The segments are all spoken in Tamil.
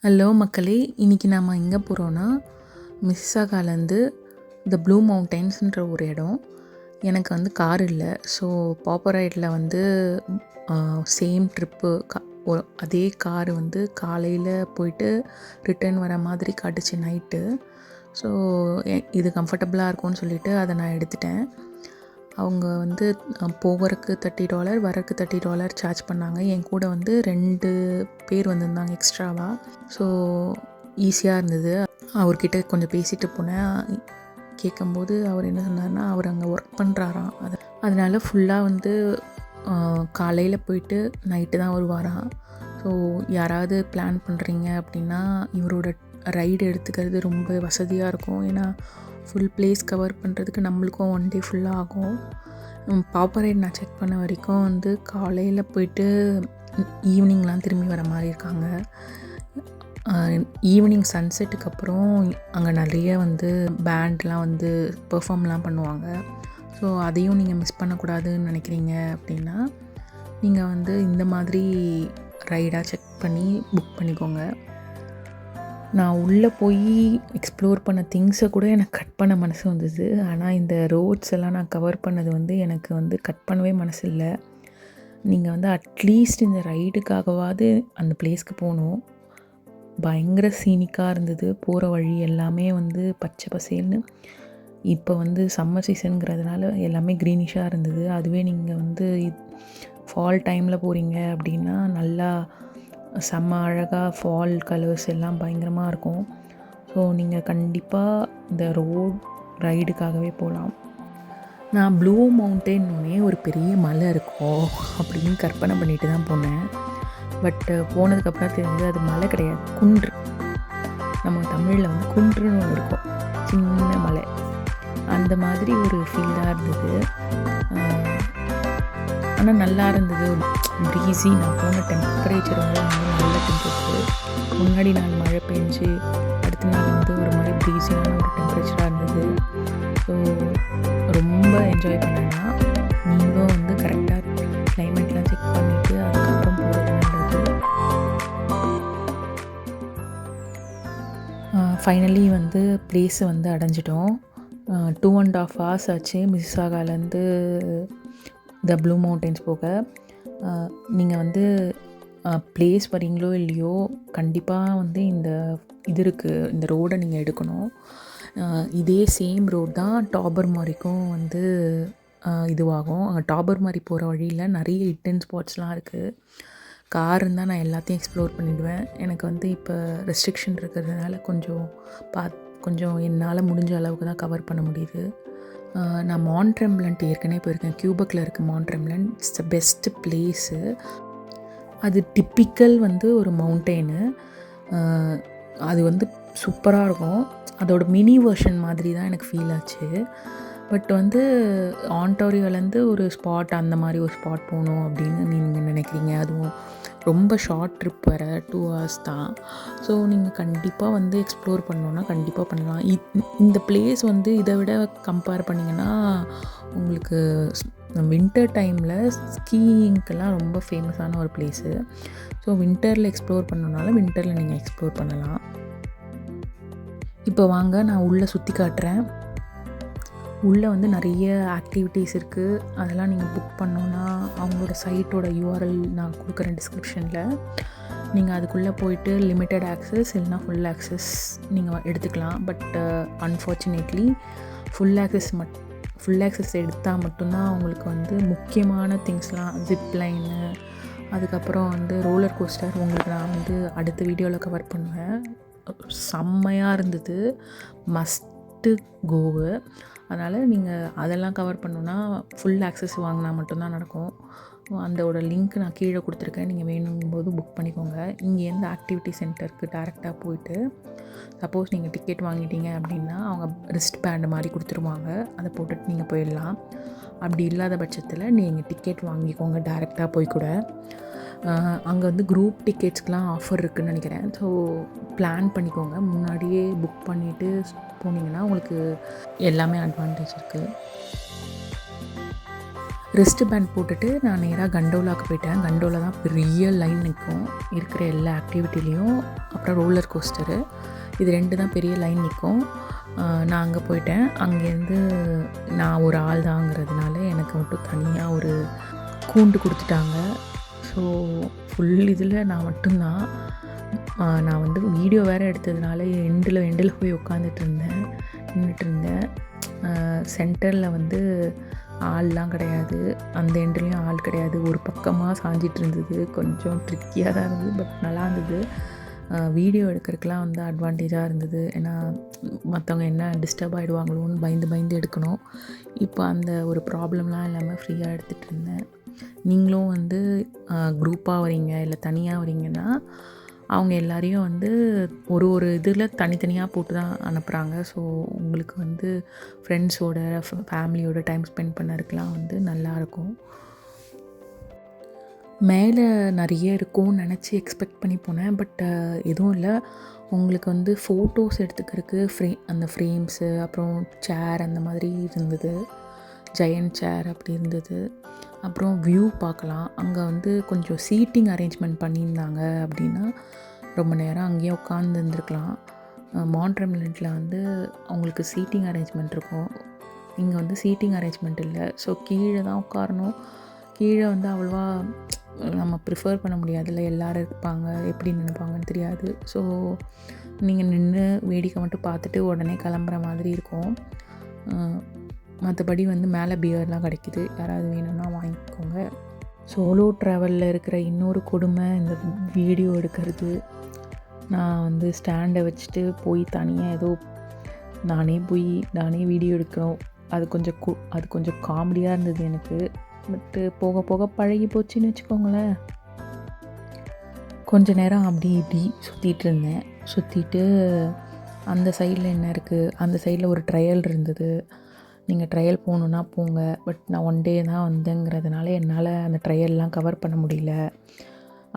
ஹலோ மக்களே, இன்றைக்கி நாம் எங்கே போகிறோன்னா மிஸ்ஸிசாகாலேருந்து த ப்ளூ மவுண்டைன்ஸ்ன்ற ஒரு இடம். எனக்கு வந்து கார் இல்லை. ஸோ பாப்பர் ரைடில் வந்து சேம் ட்ரிப்பு அதே கார் வந்து காலையில் போயிட்டு ரிட்டர்ன் வர மாதிரி காட்டுச்சு நைட்டு. ஸோ இது கம்ஃபர்டபுளாக இருக்கும்னு சொல்லிவிட்டு அதை நான் எடுத்துட்டேன். அவங்க வந்து போகிறதுக்கு $30 வரக்கு $30 சார்ஜ் பண்ணாங்க. என் கூட வந்து 2 பேர் வந்திருந்தாங்க எக்ஸ்ட்ராவாக. ஸோ ஈஸியாக இருந்தது. அவர்கிட்ட கொஞ்சம் பேசிட்டு போனேன். கேட்கும்போது அவர் என்ன சொன்னார்னா, அவர் அங்கே ஒர்க் பண்ணுறாராம். அதனால் ஃபுல்லாக வந்து காலையில் போயிட்டு நைட்டு தான் வருவாராம். ஸோ யாராவது பிளான் பண்ணுறீங்க அப்படின்னா இவரோட ரைடு எடுத்துக்கிறது ரொம்ப வசதியாக இருக்கும். ஏன்னா ஃபுல் பிளேஸ் கவர் பண்ணுறதுக்கு நம்மளுக்கும் 1 டே ஃபுல்லாக ஆகும். பாப்பர் ரைட் நான் செக் பண்ண வரைக்கும் வந்து காலையில் போயிட்டு ஈவினிங்லாம் திரும்பி வர மாதிரி இருக்காங்க. ஈவினிங் சன்செட்டுக்கு அப்புறம் அங்கே நிறைய வந்து பேண்ட்லாம் வந்து பெர்ஃபார்ம்லாம் பண்ணுவாங்க. ஸோ அதையும் நீங்கள் மிஸ் பண்ணக்கூடாதுன்னு நினைக்கிறீங்க அப்படின்னா நீங்கள் வந்து இந்த மாதிரி ரைடாக செக் பண்ணி புக் பண்ணிக்கோங்க. நான் உள்ளே போய் எக்ஸ்ப்ளோர் பண்ண திங்ஸை கூட எனக்கு கட் பண்ண மனசு வந்தது. ஆனால் இந்த ரோட்ஸ் எல்லாம் நான் கவர் பண்ணது வந்து எனக்கு வந்து கட் பண்ணவே மனசு இல்லை. நீங்கள் வந்து அட்லீஸ்ட் இந்த ரைடுக்காகவாது அந்த பிளேஸ்க்கு போகணும். பயங்கர சீனிக்காக இருந்தது. போகிற வழி எல்லாமே வந்து பச்சை பசேல்னு. இப்போ வந்து சம்மர் சீசனுங்கிறதுனால எல்லாமே க்ரீனிஷாக இருந்தது. அதுவே நீங்கள் வந்து ஃபால் டைமில் போகிறீங்க அப்படின்னா நல்லா செம்ம அழகாக ஃபால் கலர்ஸ் எல்லாம் பயங்கரமாக இருக்கும். ஸோ நீங்கள் கண்டிப்பாக இந்த ரோட் ரைடுக்காகவே போகலாம். நான் ப்ளூ மவுண்டன்னே ஒரு பெரிய மலை இருக்கும் அப்படின்னு கற்பனை பண்ணிட்டு தான் போனேன். பட் போனதுக்கப்புறம் தெரிஞ்சது அது மலை கிடையாது, குன்று. நம்ம தமிழில் வந்து குன்றுன்னு ஒன்று இருக்கும், சின்ன மலை. அந்த மாதிரி ஒரு ஃபீலாக இருந்தது. ஆனால் நல்லா இருந்தது. ப்ரீஸி. நான் போன டெம்பரேச்சர் வந்து நல்ல டெம்பரேச்சர். முன்னாடி நாள் மழை பெஞ்சு அடுத்த நாள் வந்து ஒரு மாதிரி ப்ரீஸியான ஒரு டெம்பரேச்சராக இருந்தது. ஸோ ரொம்ப என்ஜாய் பண்ணேன்னா நீங்களும் வந்து கரெக்டாக கிளைமேட்லாம் செக் பண்ணிவிட்டு அதுக்கப்புறம் போகிறது நல்லது. ஃபைனலி வந்து பிளேஸை வந்து அடைஞ்சிட்டோம். 2.5 hours ஆச்சு மிஸ்ஸிசாகாலேருந்து த ப்ளூ மவுண்டைன்ஸ் போக. நீங்கள் வந்து பிளேஸ் வரீங்களோ இல்லையோ கண்டிப்பாக வந்து இது இருக்குது, இந்த ரோடை நீங்கள் எடுக்கணும். இதே சேம் ரோட் தான் டாபர்மாரிக்கும் வந்து இதுவாகும். டாபர்மாரி போகிற வழியில் நிறைய ஹிட்டன் ஸ்பாட்ஸ்லாம் இருக்குது. கார் இருந்தால் நான் எல்லாத்தையும் எக்ஸ்ப்ளோர் பண்ணிவிடுவேன். எனக்கு வந்து இப்போ ரெஸ்ட்ரிக்ஷன் இருக்கிறதுனால கொஞ்சம் என்னால் முடிஞ்ச அளவுக்கு தான் கவர் பண்ண முடியுது. நான் மாண்ட் ட்ரெம்ப்லண்ட் ஏற்கனவே போயிருக்கேன். கியூபெக்கில் இருக்குது Mont Tremblant. It's the best place. அது டிப்பிக்கல் வந்து ஒரு மவுண்டெயினு. அது வந்து சூப்பராக இருக்கும். அதோட மினி வெர்ஷன் மாதிரி தான் எனக்கு ஃபீல் ஆச்சு. பட் வந்து ஆன்டாரியோலேருந்து ஒரு ஸ்பாட், அந்த மாதிரி ஒரு ஸ்பாட் போகணும் அப்படின்னு நீங்கள் நினைக்கிறீங்க. அதுவும் ரொம்ப ஷார்ட் ட்ரிப் வேறு, 2 hours தான். ஸோ நீங்கள் கண்டிப்பாக வந்து எக்ஸ்ப்ளோர் பண்ணோன்னா கண்டிப்பாக பண்ணலாம். இந்த பிளேஸ் வந்து இதை விட கம்பேர் பண்ணிங்கன்னா உங்களுக்கு வின்டர் டைமில் ஸ்கீயிங்க்கெல்லாம் ரொம்ப ஃபேமஸான ஒரு பிளேஸு. ஸோ வின்டரில் எக்ஸ்ப்ளோர் பண்ணனால வின்டரில் நீங்கள் எக்ஸ்ப்ளோர் பண்ணலாம். இப்போ வாங்க நான் உள்ளே சுற்றி காட்டுறேன். உள்ளே வந்து நிறைய ஆக்டிவிட்டீஸ் இருக்குது. அதெல்லாம் நீங்கள் புக் பண்ணோன்னா அவங்களோட சைட்டோட URL நான் கொடுக்குறேன் டிஸ்கிரிப்ஷனில். நீங்கள் அதுக்குள்ளே போயிட்டு லிமிட்டட் ஆக்சஸ் இல்லைனா ஃபுல் ஆக்சஸ் நீங்கள் எடுத்துக்கலாம். பட் அன்ஃபார்ச்சுனேட்லி ஃபுல் ஆக்சஸ் எடுத்தால் மட்டும்தான் அவங்களுக்கு வந்து முக்கியமான திங்ஸ்லாம், ஜிப்லைனு, அதுக்கப்புறம் வந்து ரோலர் கோஸ்டர் உங்களுக்கு நான் வந்து அடுத்த வீடியோவில் கவர் பண்ணுவேன். செம்மையாக இருந்தது, மஸ்ட்டு கோவு. அதனால் நீங்கள் அதெல்லாம் கவர் பண்ணணுன்னா ஃபுல் ஆக்சஸ் வாங்கினா மட்டும்தான் நடக்கும். அதோட லிங்க் நான் கீழே கொடுத்துருக்கேன். நீங்கள் வேணுங்கும்போது புக் பண்ணிக்கோங்க. இங்கேருந்து ஆக்டிவிட்டி சென்டருக்கு டேரெக்டாக போயிட்டு சப்போஸ் நீங்கள் டிக்கெட் வாங்கிட்டீங்க அப்படின்னா அவங்க ரிஸ்ட் பேண்டு மாதிரி கொடுத்துருவாங்க. அதை போட்டுட்டு நீங்கள் போயிடலாம். அப்படி இல்லாத பட்சத்தில் நீங்கள் டிக்கெட் வாங்கிக்கோங்க டேரெக்டாக போய் கூட. அங்கே வந்து குரூப் டிக்கெட்ஸ்க்கெலாம் ஆஃபர் இருக்குதுன்னு நினைக்கிறேன். ஸோ பிளான் பண்ணிக்கோங்க. முன்னாடியே புக் பண்ணிவிட்டு போனீங்கன்னா உங்களுக்கு எல்லாமே அட்வான்டேஜ் இருக்குது. ரிஸ்ட் பேண்ட் போட்டுட்டு நான் நேராக கண்டோலாவுக்கு போயிட்டேன். கண்டோலா தான் பெரிய லைன் நிற்கும் இருக்கிற எல்லா ஆக்டிவிட்டிலையும். அப்புறம் ரோலர் கோஸ்டரு. இது 2 தான் பெரிய லைன் நிற்கும். நான் அங்கே போயிட்டேன். அங்கேருந்து நான் ஒரு ஆள் தாங்கிறதுனால எனக்கு மட்டும் தனியாக ஒரு கூண்டு கொடுத்துட்டாங்க. ஸோ ஃபுல் இதில் நான் மட்டும்தான். நான் வந்து வீடியோ வேறு எடுத்ததுனால எண்டில் போய் நின்றுட்டு இருந்தேன். சென்டரில் வந்து ஆள்லாம் கிடையாது, அந்த எண்டுலேயும் ஆள் கிடையாது. ஒரு பக்கமாக சாஞ்சிட்டு இருந்தது. கொஞ்சம் ட்ரிக்கியாக தான் இருந்தது, பட் நல்லா இருந்தது. வீடியோ எடுக்கிறதுக்கெலாம் வந்து அட்வான்டேஜாக இருந்தது. ஏன்னா மற்றவங்க என்ன டிஸ்டர்ப் ஆகிடுவாங்களோன்னு பயந்து எடுக்கணும். இப்போ அந்த ஒரு ப்ராப்ளம்லாம் இல்லாமல் ஃப்ரீயாக எடுத்துகிட்டு இருந்தேன். நீங்களும் வந்து குரூப்பாக வரீங்க இல்லை தனியாக வரீங்கன்னா அவங்க எல்லாரையும் வந்து ஒரு இதில் தனித்தனியாக போட்டு தான் அனுப்புகிறாங்க. ஸோ உங்களுக்கு வந்து ஃப்ரெண்ட்ஸோட ஃபேமிலியோட டைம் ஸ்பெண்ட் பண்ணறதுக்கெலாம் வந்து நல்லாயிருக்கும். மேலே நிறைய இருக்கும்னு நினச்சி எக்ஸ்பெக்ட் பண்ணி போனேன். பட் எதுவும் இல்லை. உங்களுக்கு வந்து ஃபோட்டோஸ் எடுத்துக்கிறதுக்கு அந்த ஃப்ரேம்ஸு, அப்புறம் சேர் அந்த மாதிரி இருந்தது. ஜெயண்ட் சேர் அப்படி இருந்தது. அப்புறம் வியூ பார்க்கலாம். அங்கே வந்து கொஞ்சம் சீட்டிங் அரேஞ்ச்மெண்ட் பண்ணியிருந்தாங்க அப்படின்னா ரொம்ப நேரம் அங்கேயே உட்காந்து இருந்துருக்கலாம். மாண்ட்ரெம்லெட்டில் வந்து அவங்களுக்கு சீட்டிங் அரேஞ்ச்மெண்ட் இருக்கும். இங்கே வந்து சீட்டிங் அரேஞ்ச்மெண்ட் இல்லை. ஸோ கீழே தான் உட்காரணும். கீழே வந்து அவ்வளோவா நம்ம ப்ரிஃபர் பண்ண முடியாதுல்ல, எல்லோரும் இருப்பாங்க, எப்படி நினைப்பாங்கன்னு தெரியாது. ஸோ நீங்கள் நின்று வேடிக்கை மட்டும் பார்த்துட்டு உடனே கிளம்புற மாதிரி இருக்கும். மற்றபடி வந்து மேலே பியர்லாம் கிடைக்கிது, யாராவது வேணும்னா வாங்கிக்கோங்க. சோலோ ட்ராவலில் இருக்கிற இன்னொரு கொடுமை இந்த வீடியோ எடுக்கிறது. நான் வந்து ஸ்டாண்டை வச்சுட்டு போய் தனியாக ஏதோ நானே வீடியோ எடுக்கணும். அது கொஞ்சம் காமெடியாக இருந்தது எனக்கு. பட்டு போக போக பழகி போச்சுன்னு வச்சுக்கோங்களேன். கொஞ்ச நேரம் அப்படி இப்படி சுற்றிட்டு அந்த சைடில் என்ன இருக்குது, அந்த சைடில் ஒரு ட்ரையல் இருந்தது. நீங்கள் ட்ரையல் போகணுன்னா போங்க. பட் நான் 1 டே தான் வந்தேங்கிறதுனால என்னால் அந்த ட்ரையல்லாம் கவர் பண்ண முடியல.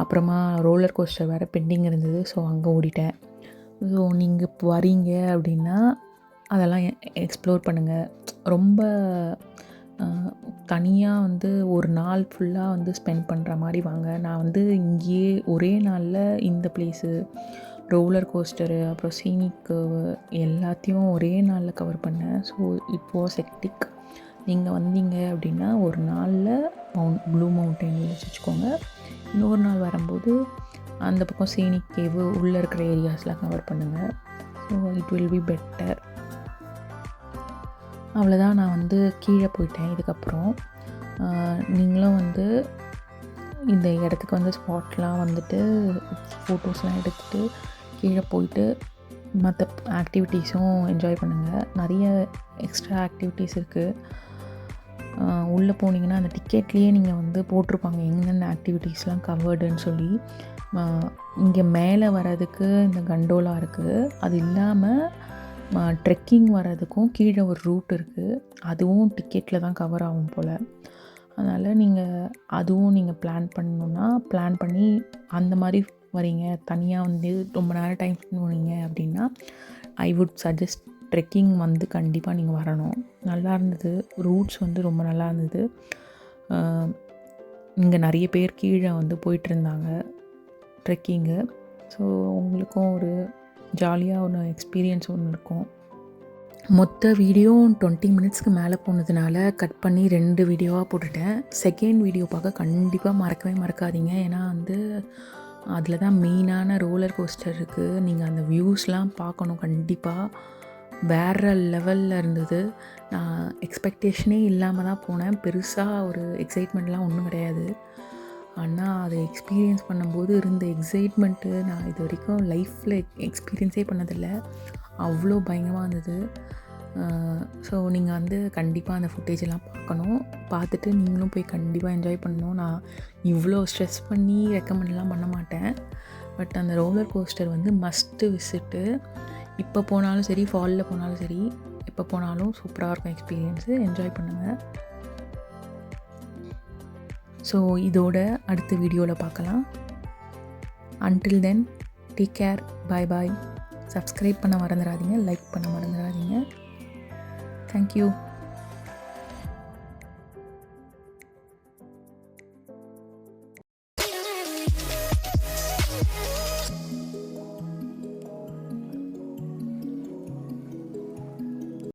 அப்புறமா ரோலர் கோஸ்டர் வேறு பெண்டிங் இருந்தது. ஸோ அங்கே ஓடிட்டேன். ஸோ நீங்கள் இப்போ வரீங்க அப்படின்னா அதெல்லாம் எக்ஸ்ப்ளோர் பண்ணுங்கள். ரொம்ப தனியாக வந்து ஒரு நாள் ஃபுல்லாக வந்து ஸ்பெண்ட் பண்ணுற மாதிரி வாங்க. நான் வந்து இங்கேயே ஒரே நாளில் இந்த பிளேஸு, ரோலர் கோஸ்டரு, அப்புறம் சீனிக் எல்லாத்தையும் ஒரே நாளில் கவர் பண்ணேன். ஸோ இப்போது செக்டிக். நீங்கள் வந்தீங்க அப்படின்னா ஒரு நாளில் ப்ளூ மவுண்டன் வச்சுக்கோங்க. இன்னொரு நாள் வரும்போது அந்த பக்கம் சீனிக் கேவு உள்ளே இருக்கிற ஏரியாஸ்லாம் கவர் பண்ணுங்கள். So it will be better. அவ்வளோதான். நான் வந்து கீழே போயிட்டேன். இதுக்கப்புறம் நீங்களும் வந்து இந்த இடத்துக்கு வந்து ஸ்பாட்லாம் வந்துட்டு ஃபோட்டோஸ்லாம் எடுத்துகிட்டு கீழே போயிட்டு மற்ற ஆக்டிவிட்டீஸும் என்ஜாய் பண்ணுங்கள். நிறைய எக்ஸ்ட்ரா ஆக்டிவிட்டீஸ் இருக்குது. உள்ளே போனீங்கன்னா அந்த டிக்கெட்லேயே நீங்கள் வந்து போட்டிருப்பாங்க என்னென்ன ஆக்டிவிட்டீஸ்லாம் கவர்டுன்னு சொல்லி. இங்கே மேலே வர்றதுக்கு இந்த கண்டோலா இருக்குது. அது இல்லாமல் ட்ரெக்கிங் வர்றதுக்கும் கீழே ஒரு ரூட் இருக்குது. அதுவும் டிக்கெட்டில் தான் கவர் ஆகும் போல். அதனால் அதுவும் நீங்கள் பிளான் பண்ணி அந்த மாதிரி வரீங்க, தனியாக வந்து ரொம்ப நேரம் டைம் ஸ்பெண்ட் பண்ணீங்க அப்படின்னா ஐ வுட் சஜஸ்ட் ட்ரெக்கிங் வந்து கண்டிப்பாக நீங்கள் வரணும். நல்லா இருந்தது. ரூட்ஸ் வந்து ரொம்ப நல்லா இருந்தது. இங்கே நிறைய பேர் கீழே வந்து போயிட்டுருந்தாங்க ட்ரெக்கிங்கு. ஸோ உங்களுக்கும் ஒரு ஜாலியாக ஒரு எக்ஸ்பீரியன்ஸ் ஒன்று இருக்கும். மொத்த வீடியோ 20 மினிட்ஸ்க்கு மேலே போனதுனால கட் பண்ணி 2 வீடியோவாக போட்டுட்டேன். செகண்ட் வீடியோ பார்க்க கண்டிப்பாக மறக்காதீங்க. ஏன்னா வந்து அதில் தான் மெயினான ரோலர் கோஸ்டர் இருக்குது. நீங்கள் அந்த வியூஸ்லாம் பார்க்கணும் கண்டிப்பாக. வேறு லெவலில் இருந்தது. நான் எக்ஸ்பெக்டேஷனே இல்லாமல் தான் போனேன். பெருசாக ஒரு எக்ஸைட்மெண்ட்லாம் ஒன்றும் கிடையாது. ஆனால் அதை எக்ஸ்பீரியன்ஸ் பண்ணும்போது இருந்த எக்ஸைட்மெண்ட்டு நான் இது வரைக்கும் லைஃப்பில் எக்ஸ்பீரியன்ஸே பண்ணதில்லை. அவ்வளோ பயங்கரமாக இருந்தது. ஸோ நீங்கள் வந்து கண்டிப்பாக அந்த ஃபுட்டேஜெல்லாம் பார்த்துட்டு நீங்களும் போய் கண்டிப்பாக என்ஜாய் பண்ணணும். நான் இவ்வளோ ஸ்ட்ரெஸ் பண்ணி ரெக்கமெண்ட்லாம் பண்ண மாட்டேன். பட் அந்த ரோலர் கோஸ்டர் வந்து மஸ்ட்டு விசிட்டு. இப்போ போனாலும் சரி, ஃபாலில் போனாலும் சரி, எப்போ போனாலும் சூப்பராக இருக்கும் எக்ஸ்பீரியன்ஸு. என்ஜாய் பண்ணுங்கள். ஸோ இதோட அடுத்த வீடியோவில் பார்க்கலாம். Until then take care. Bye. Subscribe பண்ண மறந்துடாதீங்க, லைக் பண்ண மறந்துடாதீங்க. தேங்க்யூ.